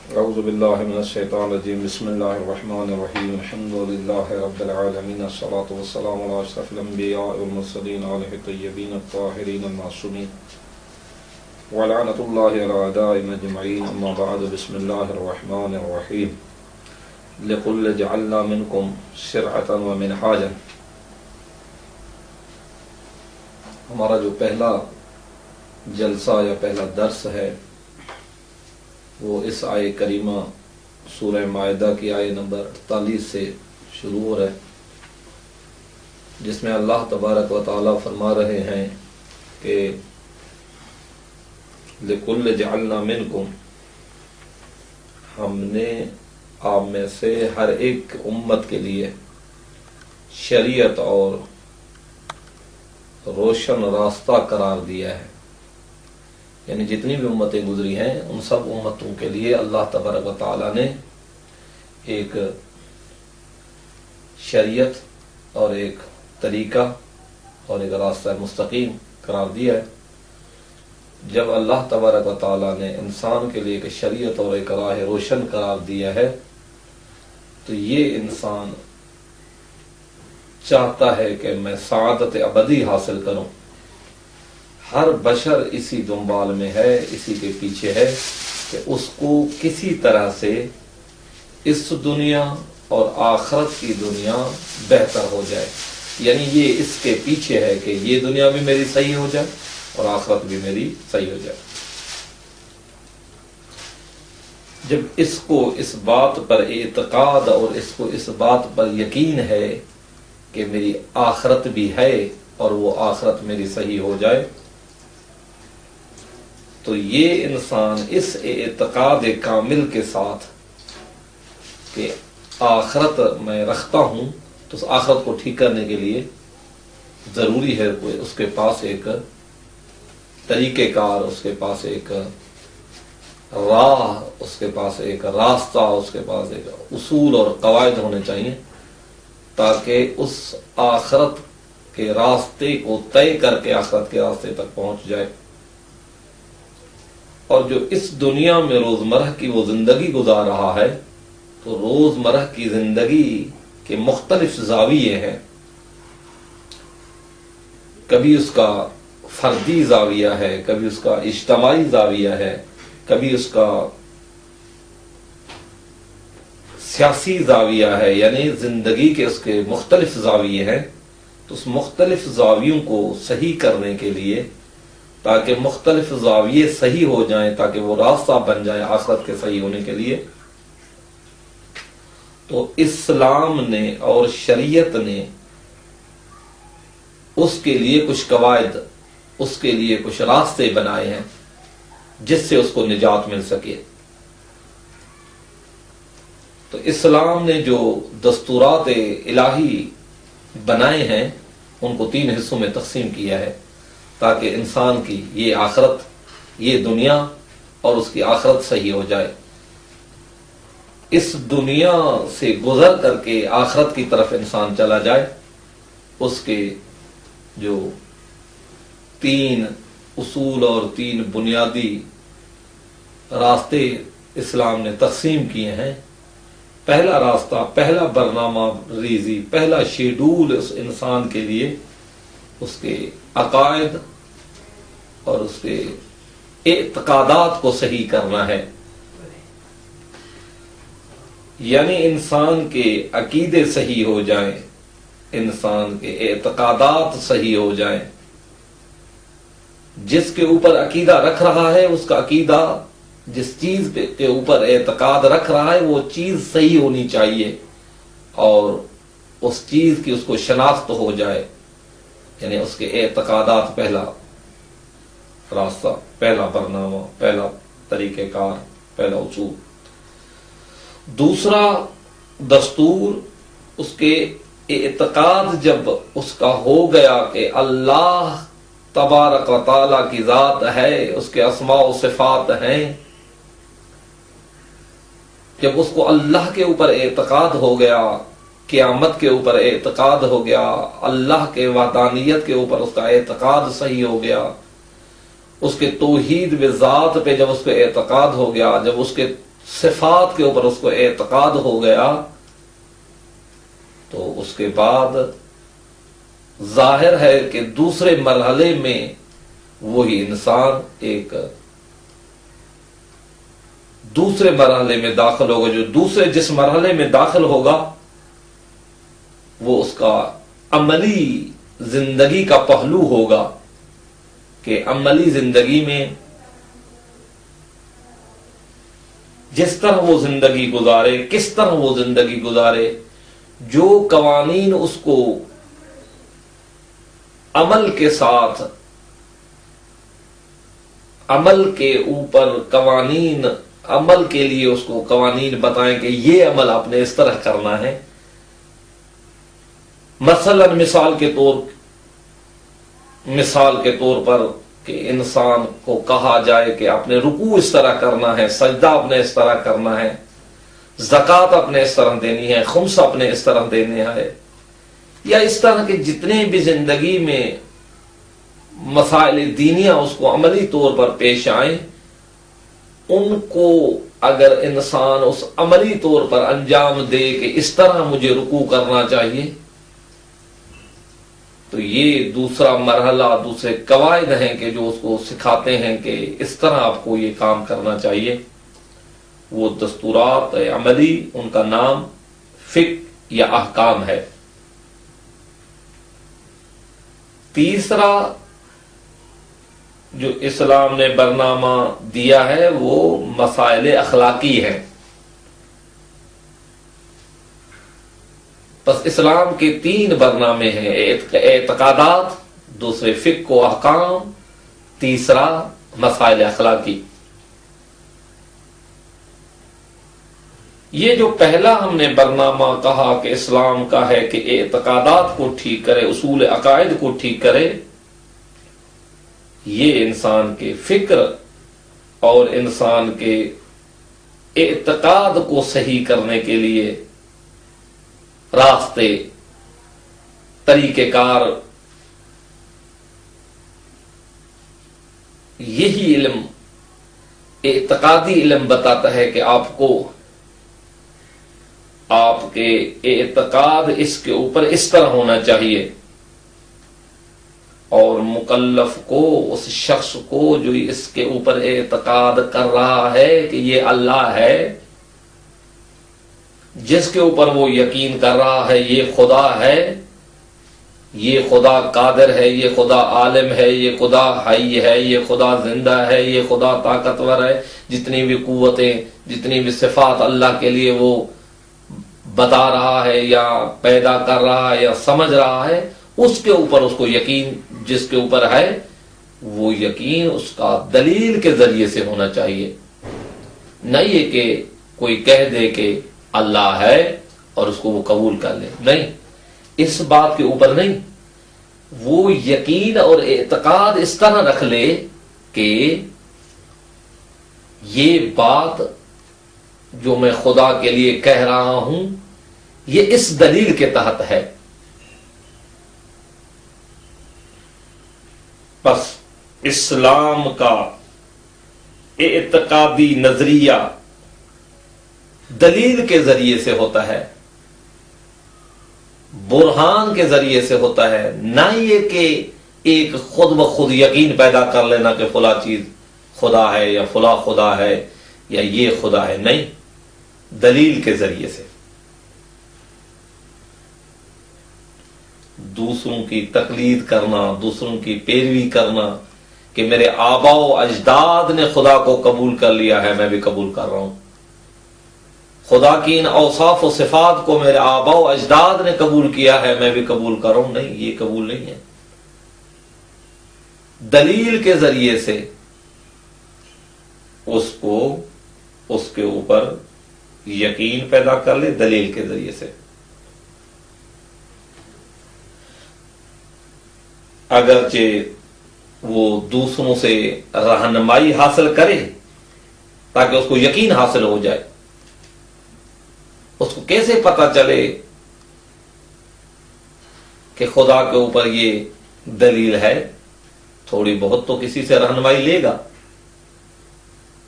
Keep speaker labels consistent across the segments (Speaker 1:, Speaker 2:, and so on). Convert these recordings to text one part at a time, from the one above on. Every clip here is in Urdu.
Speaker 1: اعوذ باللہ من الشیطان الرجیم بسم اللہ الرحمن الرحیم الحمد للہ رب العالمین الصلاة والسلام علی اشرف الانبیاء والمرسلین آلہ الطیبین الطاہرین المعصومین ولعنۃ اللہ علی اعدائهم اجمعین اما بعد بسم اللہ الرحمن الرحیم لقل جعلنا منکم شرعۃ ومنہاجا۔ ہمارا جو پہلا جلسہ یا پہلا درس ہے وہ اس آیہ کریمہ سورہ مائدہ کی آیہ نمبر 48 سے شروع ہو رہا ہے، جس میں اللہ تبارک و تعالی فرما رہے ہیں کہ لِكُلِّ جَعَلْنَا مِنْكُمْ، ہم نے آپ میں سے ہر ایک امت کے لیے شریعت اور روشن راستہ قرار دیا ہے، یعنی جتنی بھی امتیں گزری ہیں ان سب امتوں کے لیے اللہ تبارک و تعالیٰ نے ایک شریعت اور ایک طریقہ اور ایک راستہ مستقیم قرار دیا ہے۔ جب اللہ تبارک و تعالیٰ نے انسان کے لیے ایک شریعت اور ایک راہ روشن قرار دیا ہے تو یہ انسان چاہتا ہے کہ میں سعادت ابدی حاصل کروں۔ ہر بشر اسی دنبال میں ہے، اسی کے پیچھے ہے کہ اس کو کسی طرح سے اس دنیا اور آخرت کی دنیا بہتر ہو جائے، یعنی یہ اس کے پیچھے ہے کہ یہ دنیا بھی میری صحیح ہو جائے اور آخرت بھی میری صحیح ہو جائے۔ جب اس کو اس بات پر اعتقاد اور اس کو اس بات پر یقین ہے کہ میری آخرت بھی ہے اور وہ آخرت میری صحیح ہو جائے، تو یہ انسان اس اعتقاد کامل کے ساتھ کہ آخرت میں رکھتا ہوں تو اس آخرت کو ٹھیک کرنے کے لیے ضروری ہے اس کے پاس ایک طریقہ کار، اس کے پاس ایک راہ، اس کے پاس ایک راستہ، اس کے پاس ایک اصول اور قواعد ہونے چاہیے تاکہ اس آخرت کے راستے کو طے کر کے آخرت کے راستے تک پہنچ جائے۔ اور جو اس دنیا میں روزمرہ کی وہ زندگی گزار رہا ہے تو روزمرہ کی زندگی کے مختلف زاویے ہیں، کبھی اس کا فردی زاویہ ہے، کبھی اس کا اجتماعی زاویہ ہے، کبھی اس کا سیاسی زاویہ ہے، یعنی زندگی کے اس کے مختلف زاویے ہیں۔ تو اس مختلف زاویوں کو صحیح کرنے کے لیے تاکہ مختلف زاویے صحیح ہو جائیں، تاکہ وہ راستہ بن جائے آخرت کے صحیح ہونے کے لیے، تو اسلام نے اور شریعت نے اس کے لیے کچھ قواعد، اس کے لیے کچھ راستے بنائے ہیں جس سے اس کو نجات مل سکے۔ تو اسلام نے جو دستورات الہی بنائے ہیں ان کو 3 حصوں میں تقسیم کیا ہے تاکہ انسان کی یہ آخرت، یہ دنیا اور اس کی آخرت صحیح ہو جائے۔ اس دنیا سے گزر کر کے آخرت کی طرف انسان چلا جائے، اس کے جو 3 اصول اور 3 بنیادی راستے اسلام نے تقسیم کیے ہیں۔ پہلا راستہ، پہلا برنامہ ریزی، پہلا شیڈول اس انسان کے لیے اس کے عقائد اور اس کے اعتقادات کو صحیح کرنا ہے، یعنی انسان کے عقیدے صحیح ہو جائیں، انسان کے اعتقادات صحیح ہو جائیں۔ جس کے اوپر عقیدہ رکھ رہا ہے اس کا عقیدہ، جس چیز کے اوپر اعتقاد رکھ رہا ہے وہ چیز صحیح ہونی چاہیے اور اس چیز کی اس کو شناخت ہو جائے، یعنی اس کے اعتقادات پہلا راستہ، پہلا برنامہ، پہلا طریقہ کار، پہلا اصول۔ دوسرا دستور، اس کے اعتقاد جب اس کا ہو گیا کہ اللہ تبارک و تعالیٰ کی ذات ہے، اس کے اسماء و صفات ہیں، جب اس کو اللہ کے اوپر اعتقاد ہو گیا، قیامت کے اوپر اعتقاد ہو گیا، اللہ کے وحدانیت کے اوپر اس کا اعتقاد صحیح ہو گیا، اس کے توحید بذات پہ جب اس کو اعتقاد ہو گیا، جب اس کے صفات کے اوپر اس کو اعتقاد ہو گیا تو اس کے بعد ظاہر ہے کہ دوسرے مرحلے میں وہی انسان ایک دوسرے مرحلے میں داخل ہوگا. جو دوسرے جس مرحلے میں داخل ہوگا وہ اس کا عملی زندگی کا پہلو ہوگا کہ عملی زندگی میں جس طرح وہ زندگی گزارے, کس طرح وہ زندگی گزارے, جو قوانین اس کو عمل کے ساتھ, عمل کے اوپر قوانین, عمل کے لیے اس کو قوانین بتائیں کہ یہ عمل آپ نے اس طرح کرنا ہے. مثلا مثال کے طور پر کہ انسان کو کہا جائے کہ آپ نے رکوع اس طرح کرنا ہے, سجدہ آپ نے اس طرح کرنا ہے, زکوٰۃ آپ نے اس طرح دینی ہے, خمس آپ نے اس طرح دینا ہے, یا اس طرح کے جتنے بھی زندگی میں مسائل دینیاں اس کو عملی طور پر پیش آئیں, ان کو اگر انسان اس عملی طور پر انجام دے کہ اس طرح مجھے رکوع کرنا چاہیے, تو یہ دوسرا مرحلہ, دوسرے قواعد ہیں کہ جو اس کو سکھاتے ہیں کہ اس طرح آپ کو یہ کام کرنا چاہیے. وہ دستورات عملی, ان کا نام فقہ یا احکام ہے. تیسرا جو اسلام نے برنامہ دیا ہے وہ مسائل اخلاقی ہیں. بس اسلام کے 3 برنامے ہیں, اعتقادات, دوسرے فقہ و احکام, تیسرا مسائل اخلاقی. یہ جو پہلا ہم نے برنامہ کہا کہ اسلام کا ہے کہ اعتقادات کو ٹھیک کرے, اصول عقائد کو ٹھیک کرے, یہ انسان کے فکر اور انسان کے اعتقاد کو صحیح کرنے کے لیے راستے, طریقہ کار, یہی علم, اعتقادی علم بتاتا ہے کہ آپ کو آپ کے اعتقاد اس کے اوپر اس طرح ہونا چاہیے, اور مکلف کو, اس شخص کو جو اس کے اوپر اعتقاد کر رہا ہے کہ یہ اللہ ہے, جس کے اوپر وہ یقین کر رہا ہے یہ خدا ہے, یہ خدا قادر ہے, یہ خدا عالم ہے, یہ خدا حی ہے, یہ خدا زندہ ہے, یہ خدا طاقتور ہے, جتنی بھی قوتیں, جتنی بھی صفات اللہ کے لیے وہ بتا رہا ہے یا پیدا کر رہا ہے یا سمجھ رہا ہے, اس کے اوپر اس کو یقین جس کے اوپر ہے وہ یقین اس کا دلیل کے ذریعے سے ہونا چاہیے. نہ یہ کہ کوئی کہہ دے کہ اللہ ہے اور اس کو وہ قبول کر لے, نہیں, اس بات کے اوپر نہیں. وہ یقین اور اعتقاد اس طرح رکھ لے کہ یہ بات جو میں خدا کے لیے کہہ رہا ہوں یہ اس دلیل کے تحت ہے. بس اسلام کا اعتقادی نظریہ دلیل کے ذریعے سے ہوتا ہے, برہان کے ذریعے سے ہوتا ہے, نہ یہ کہ ایک خود بخود یقین پیدا کر لینا کہ فلاں چیز خدا ہے یا فلاں خدا ہے یا یہ خدا ہے, نہیں, دلیل کے ذریعے سے. دوسروں کی تقلید کرنا, دوسروں کی پیروی کرنا کہ میرے آبا و اجداد نے خدا کو قبول کر لیا ہے میں بھی قبول کر رہا ہوں, خدا کی ان اوصاف و صفات کو میرے آبا و اجداد نے قبول کیا ہے میں بھی قبول کر رہا ہوں, نہیں, یہ قبول نہیں ہے. دلیل کے ذریعے سے اس کو اس کے اوپر یقین پیدا کر لے, دلیل کے ذریعے سے. اگرچہ وہ دوسروں سے رہنمائی حاصل کرے تاکہ اس کو یقین حاصل ہو جائے, اس کو کیسے پتا چلے کہ خدا کے اوپر یہ دلیل ہے, تھوڑی بہت تو کسی سے رہنمائی لے گا.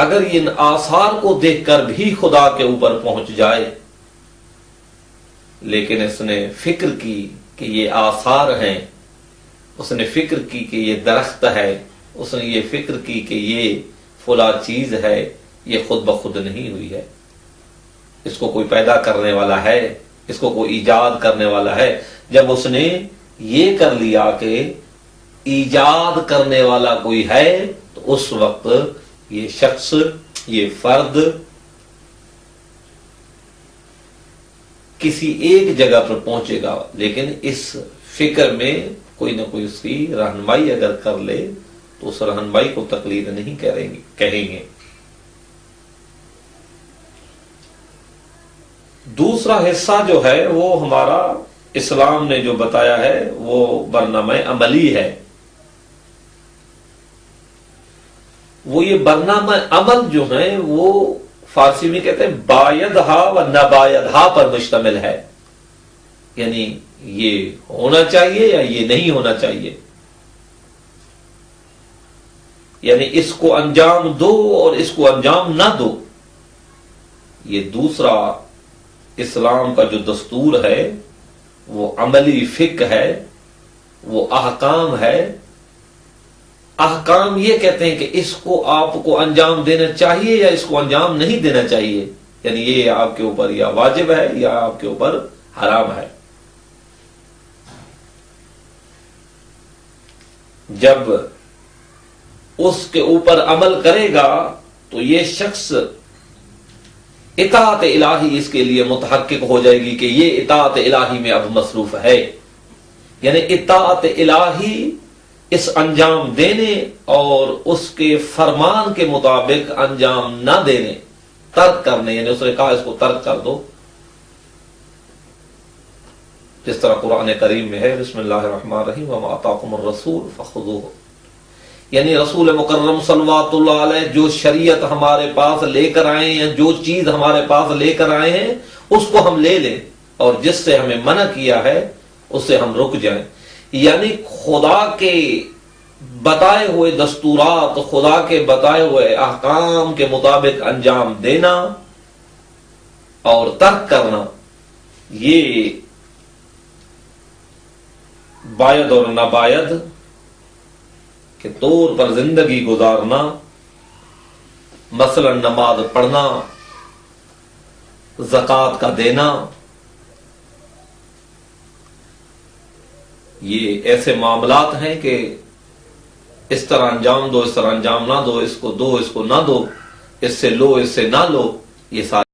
Speaker 1: اگر ان آثار کو دیکھ کر بھی خدا کے اوپر پہنچ جائے، لیکن اس نے فکر کی کہ یہ آثار ہیں، اس نے فکر کی کہ یہ درخت ہے، اس نے یہ فکر کی کہ یہ فلاں چیز ہے، یہ خود بخود نہیں ہوئی ہے، اس کو کوئی پیدا کرنے والا ہے، اس کو کوئی ایجاد کرنے والا ہے۔ جب اس نے یہ کر لیا کہ ایجاد کرنے والا کوئی ہے، تو اس وقت یہ شخص، یہ فرد کسی ایک جگہ پر پہنچے گا، لیکن اس فکر میں کوئی نہ کوئی اس کی رہنمائی اگر کر لے تو اس رہنمائی کو تقلید نہیں کہیں گے۔ دوسرا حصہ جو ہے وہ ہمارا اسلام نے جو بتایا ہے وہ برنامہ عملی ہے۔ وہ یہ برنامہ عمل جو ہیں وہ فارسی میں کہتے ہیں بایدہا و نبایدہا پر مشتمل ہے، یعنی یہ ہونا چاہیے یا یہ نہیں ہونا چاہیے، یعنی اس کو انجام دو اور اس کو انجام نہ دو۔ یہ دوسرا اسلام کا جو دستور ہے وہ عملی فقہ ہے، وہ احکام ہے۔ احکام یہ کہتے ہیں کہ اس کو آپ کو انجام دینا چاہیے یا اس کو انجام نہیں دینا چاہیے، یعنی یہ آپ کے اوپر یا واجب ہے یا آپ کے اوپر حرام ہے۔ جب اس کے اوپر عمل کرے گا تو یہ شخص اطاعت الہی اس کے لیے متحقق ہو جائے گی کہ یہ اطاعت الہی میں اب مصروف ہے، یعنی اطاعت الہی اس انجام دینے اور اس کے فرمان کے مطابق انجام نہ دینے، ترک کرنے، یعنی اس نے کہا اس کو ترک کر دو، جس طرح قرآن کریم میں ہے بسم اللہ الرحمن الرحیم وما آتاکم الرسول فخذوہ، یعنی رسول مکرم صلوات اللہ علیہ جو شریعت ہمارے پاس لے کر آئے ہیں، جو چیز ہمارے پاس لے کر آئے ہیں اس کو ہم لے لیں، اور جس سے ہمیں منع کیا ہے اس سے ہم رک جائیں۔ یعنی خدا کے بتائے ہوئے دستورات، خدا کے بتائے ہوئے احکام کے مطابق انجام دینا اور ترک کرنا، یہ باید اور ناباید کے طور پر زندگی گزارنا، مثلا نماز پڑھنا، زکوٰۃ کا دینا، یہ ایسے معاملات ہیں کہ اس طرح انجام دو، اس طرح انجام نہ دو، اس کو دو، اس کو نہ دو، اس سے لو، اس سے نہ لو، یہ سارے